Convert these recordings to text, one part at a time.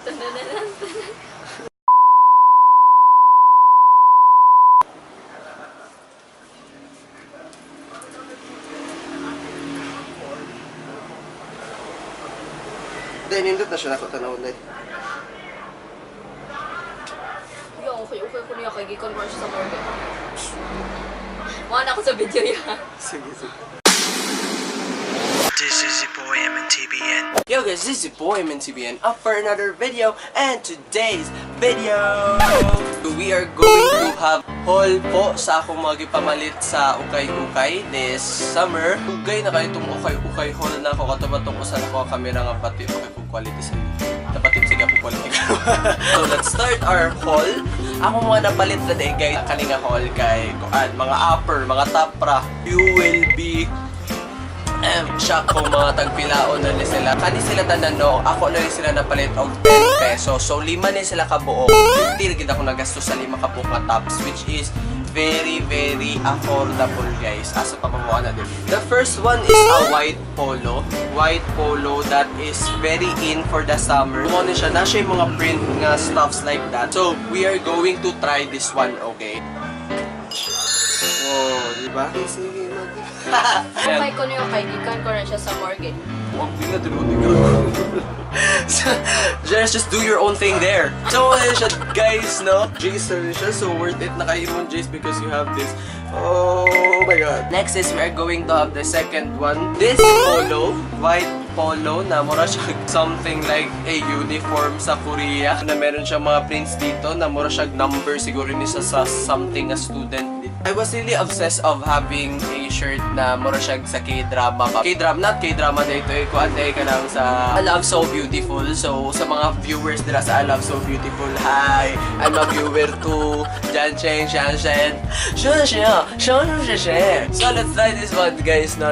Then, nindot na siya nakatanaw na. Yung okay ko niya kay Gikon Rush sa morgue. Mana ako sa video yan. Sige, sige. This is your boy MNTBN. Yo guys, this is your boy MNTBN up for another video, and today's video we are going to have haul po sa akong magipamalit sa ukay-ukay this summer. Ugay na kayo itong ukay-ukay haul na ako katubatong ko sa ako ang kamera nga pati okay kung quality sa dapat yung sige po quality ka. So let's start our haul. Ako mga napalit na day guys kaninga haul kay mga upper, mga tapra. You will be shock ko mga tagpilaon na ni sila. Kani sila tanan no, ako na rin sila napalit og 10 pesos. So 5 ni sila kabuok. 50 rin ako nagastos sa 5 kabuok na tops, which is very affordable guys. Asa pa mamuha na din. The first one is a white polo. White polo that is very in for the summer. Kung ano siya, na siya yung mga print nga stuffs like that. So we are going to try this one, okay? Oh, diba? Sige, Okay ko niyo kay Gikon ko rin siya sa morgue. Huwag din na so, just do your own thing there. So, siya, guys, no? Jace na rin siya. So, worth it na kayo mo, Jace, because you have this. Oh my God. Next is we're going to have the second one. This polo, white polo, na mura siya something like a uniform sa Korea. Na meron siya mga prints dito, na mura siya number siguro ni sa something a student. I was really obsessed of having a shirt na mura siya sa K-drama. K-drama, not K-drama dito eh. Kuan day ka lang sa I Love So Beautiful. So, sa mga viewers nila sa I Love So Beautiful, hi! I'm a viewer too. Jan Cheng, Shan Shen. Shun Shia, Shun Shia. So, let's try this one, guys. No?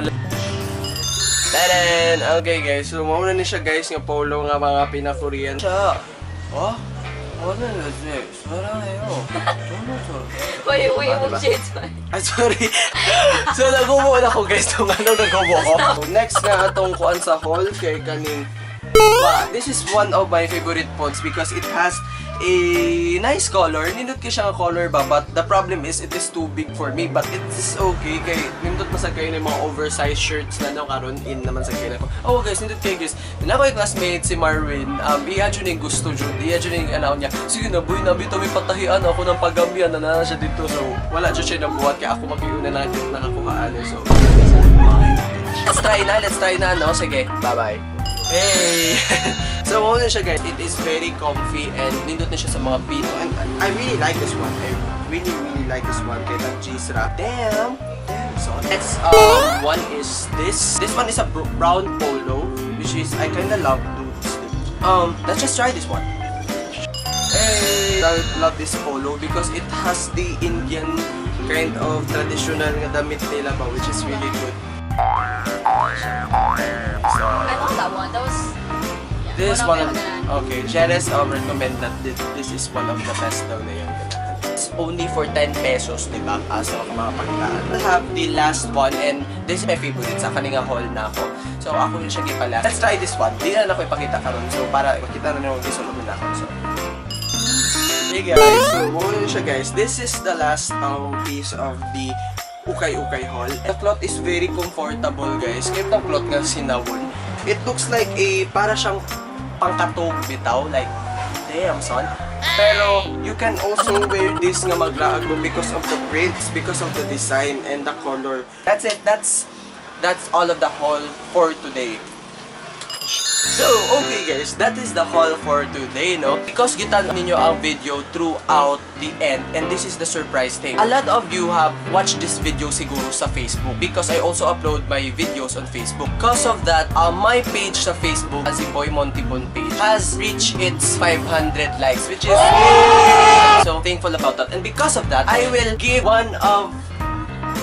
Tadan! Okay, guys. So, mauna ni siya, guys, ng polo nga mga pina-Korean. Siya. Oh? Ano na, Zex? Parang ayo. Uy, shit. Ay, sorry. So, nag-umuon ako, guys. Itong anong nag-umo ko. So, next na itong kuan sa haul kay kaning. This is one of my favorite pods because it has a nice color. Nindot ko siya ng color ba, but the problem is it is too big for me. But it is okay kay nindot pa sa kayo ng mga oversized shirts na karon in naman sa kayo ko. Oh guys, nindot kayo guys. Nako yung classmate si Marvin. Iya dyan yung gusto dyan. Iya dyan yung anaw niya. Sige na boy, nabi ito may patahian ako ng paggambian na siya dito. So wala dyan siya nabuhat kaya ako mag-iuna na nakakuhaan. So let's try na no. Sige, bye bye. Hey! So, muna siya guys. It is very comfy and nindot na siya sa mga pino. And I really like this one. I really like this one. Kaya G-strap. Damn! So, next one is this. This one is a brown polo, which is, I kinda love boots. Let's just try this one. Hey! I love this polo because it has the Indian kind of traditional nga damit nila ba, which is really good. So, I love that one. That was... this is one of okay, Jerez recommend that this is one of the best daw na yun. It's only for 10 pesos, di ba? So, makapagtaan. I have the last one and this is my favorite sa kaninga haul na ako. So, ako yung siya gipala. Let's try this one. Di na ako ipakita karon. So, para makita na nyo gisulubin na ako. So, hey guys, so muna siya guys. This is the last piece of the ukay-ukay haul. The cloth is very comfortable guys. Kaya itong cloth nga sinawon. It looks like a para siyang pangkatog bitaw, like damn son. Pero you can also wear this nga maglaagbo because of the prints, because of the design and the color. That's it. That's all of the haul for today. So, okay guys, that is the haul for today, no? Because gitan ninyo ang video throughout the end, and this is the surprise thing. A lot of you have watched this video siguro sa Facebook because I also upload my videos on Facebook. Because of that, my page sa Facebook, as the Boy Montibon page, has reached its 500 likes, which is so thankful about that. And because of that, I will give one of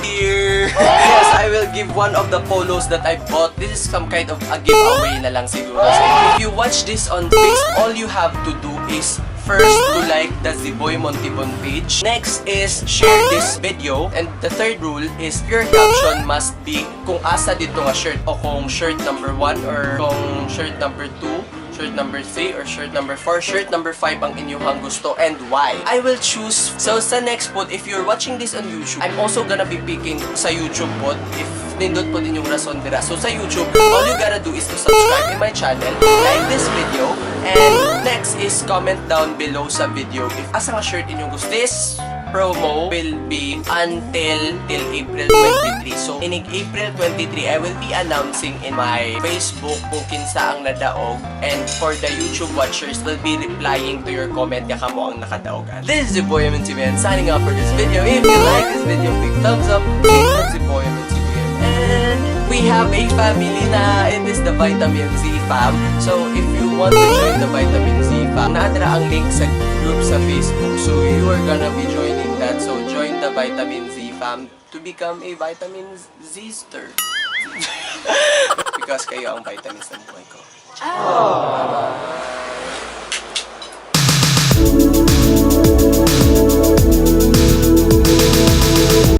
here. Yes, I will give one of the polos that I bought. This is some kind of a giveaway na lang siguro. So, if you watch this on Facebook, all you have to do is first to like the Ziboy Montibon page. Next is share this video. And the third rule is your caption must be kung asa dito nga shirt o kung shirt number 1 or kung shirt number 2, shirt number 3 or shirt number 4, shirt number 5 ang inyong gusto and why. I will choose. So sa next pod, if you're watching this on YouTube, I'm also gonna be picking sa YouTube pod if nindot po din yung rason dira. So sa YouTube, all you gotta do is to subscribe in my channel, like this video, and next is comment down below sa video if asa nga shirt inyong gusto. This promo will be until April 23. So, in April 23, I will be announcing in my Facebook kung kinsa ang nadaog. And for the YouTube watchers, will be replying to your comment kaya kamo ang nakadaogan. This is the Boy MNTBN signing up for this video. If you like this video, big thumbs up. This is the Boy MNTBN. And we have a family na. It is the Vitamin Z fam. So, if you want to join the Vitamin Z fam, naadra ang link sa group sa Facebook. So, you are gonna be joining that. So, join the Vitamin Z fam to become a Vitamin Z-ster. Because kayo ang vitamins ng buhay ko. Ah. Bye-bye.